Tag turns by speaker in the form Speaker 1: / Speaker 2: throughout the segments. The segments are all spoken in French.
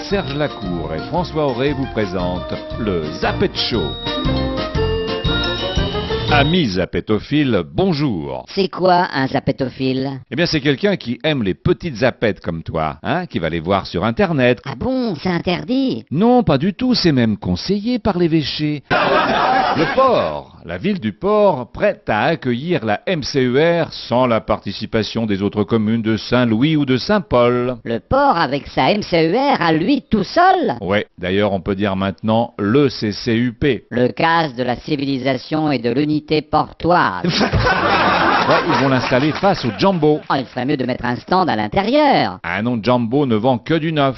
Speaker 1: Serge Lacour et François Auré vous présentent le Zappet Show. Amis zappetophiles, bonjour.
Speaker 2: C'est quoi un zappetophile?
Speaker 1: Eh bien, c'est quelqu'un qui aime les petites zappettes comme toi, qui va les voir sur Internet.
Speaker 2: Ah bon, c'est interdit?
Speaker 1: Non, pas du tout, c'est même conseillé par l'évêché. Le port, la ville du port, prête à accueillir la MCER sans la participation des autres communes de Saint-Louis ou de Saint-Paul.
Speaker 2: Le port avec sa MCER à lui tout seul?
Speaker 1: Ouais, d'ailleurs on peut dire maintenant le CCUP.
Speaker 2: Le casse de la civilisation et de l'unité portoise.
Speaker 1: Ouais, ils vont l'installer face au Jumbo.
Speaker 2: Oh, il ferait mieux de mettre un stand à l'intérieur.
Speaker 1: Ah non, Jumbo ne vend que du neuf.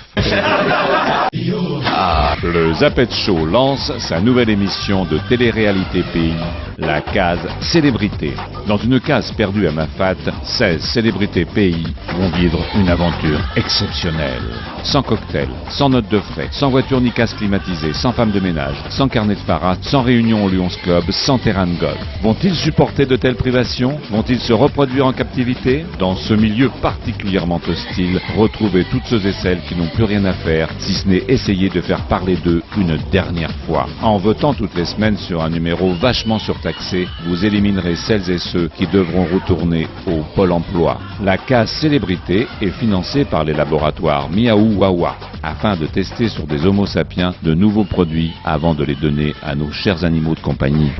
Speaker 1: Le Zappet Show lance sa nouvelle émission de télé-réalité pays, la case Célébrité. Dans une case perdue à Mafat, 16 célébrités pays vont vivre une aventure exceptionnelle. Sans cocktail, sans notes de frais, sans voiture ni casse climatisée, sans femme de ménage, sans carnet de Farah, sans réunion au Lions Club, sans terrain de golf. Vont-ils supporter de telles privations? Vont-ils se reproduire en captivité? Dans ce milieu particulièrement hostile, retrouvez toutes ceux et celles qui n'ont plus rien à faire, si ce n'est essayer de faire parler d'eux une dernière fois. En votant toutes les semaines sur un numéro vachement surtaxé, vous éliminerez celles et ceux qui devront retourner au Pôle emploi. La case Célébrité est financée par les laboratoires Miaou Wawa, afin de tester sur des homo sapiens de nouveaux produits avant de les donner à nos chers animaux de compagnie.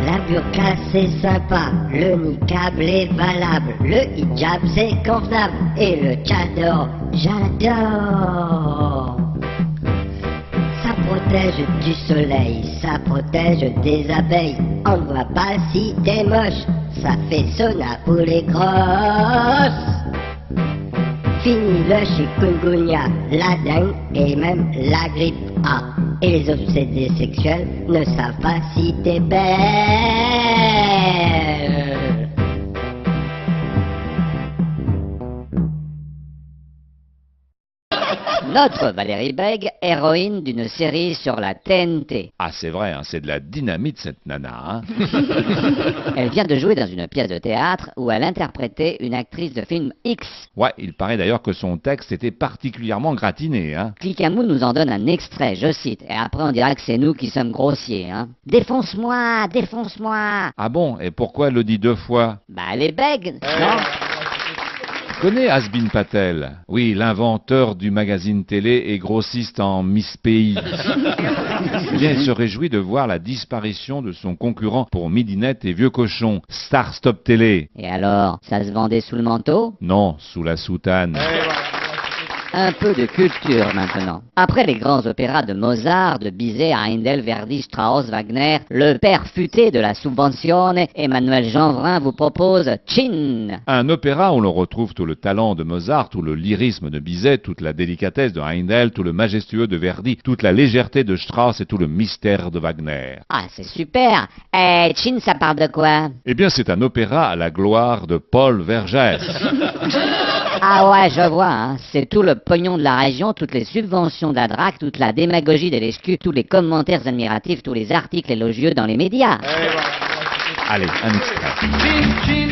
Speaker 3: La burqa c'est sympa, le niqab est valable, le hijab c'est convenable, et le tchador, j'adore. Ça protège du soleil, ça protège des abeilles, on ne voit pas si t'es moche, ça fait sauna pour les grosses. Fini le chikungunya, la dengue et même la grippe A. Et les obsédés sexuels ne savent pas si t'es belle.
Speaker 2: Notre Valérie Beg, héroïne d'une série sur la TNT.
Speaker 1: Ah c'est vrai, c'est de la dynamite cette nana.
Speaker 2: Elle vient de jouer dans une pièce de théâtre où elle interprétait une actrice de film X.
Speaker 1: Ouais, il paraît d'ailleurs que son texte était particulièrement gratiné.
Speaker 2: Clicamou nous en donne un extrait, je cite, et après on dira que c'est nous qui sommes grossiers. Défonce-moi, défonce-moi.
Speaker 1: Ah bon, et pourquoi elle le dit 2 fois?
Speaker 2: Bah elle est bègue, non?
Speaker 1: Tu connais Hasbin Patel? Oui, l'inventeur du magazine télé et grossiste en Miss Pays. Eh bien, il se réjouit de voir la disparition de son concurrent pour Midinette et Vieux Cochon, Star Stop Télé.
Speaker 2: Et alors, ça se vendait sous le manteau?
Speaker 1: Non, sous la soutane.
Speaker 2: Un peu de culture maintenant. Après les grands opéras de Mozart, de Bizet, Haendel, Verdi, Strauss, Wagner, le père futé de la subvenzione, Emmanuel Jeanvrin vous propose Chin.
Speaker 1: Un opéra où l'on retrouve tout le talent de Mozart, tout le lyrisme de Bizet, toute la délicatesse de Haendel, tout le majestueux de Verdi, toute la légèreté de Strauss et tout le mystère de Wagner.
Speaker 2: Ah, c'est super. Chin, ça parle de quoi?
Speaker 1: Eh bien, c'est un opéra à la gloire de Paul Vergès.
Speaker 2: Ah ouais, je vois, c'est tout le pognon de la région, toutes les subventions de la DRAC, toute la démagogie des lèche-culs, tous les commentaires admiratifs, tous les articles élogieux dans les médias.
Speaker 1: Allez, un extrait.
Speaker 4: Chin, chin,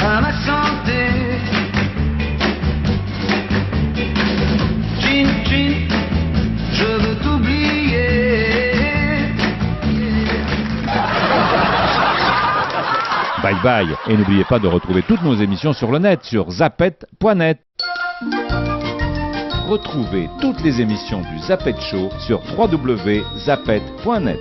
Speaker 4: à ma santé. Chin, chin, je veux t'oublier.
Speaker 1: Bye bye, et n'oubliez pas de retrouver toutes nos émissions sur le net, sur zappet.net. Retrouvez toutes les émissions du Zappet Show sur www.zappet.net.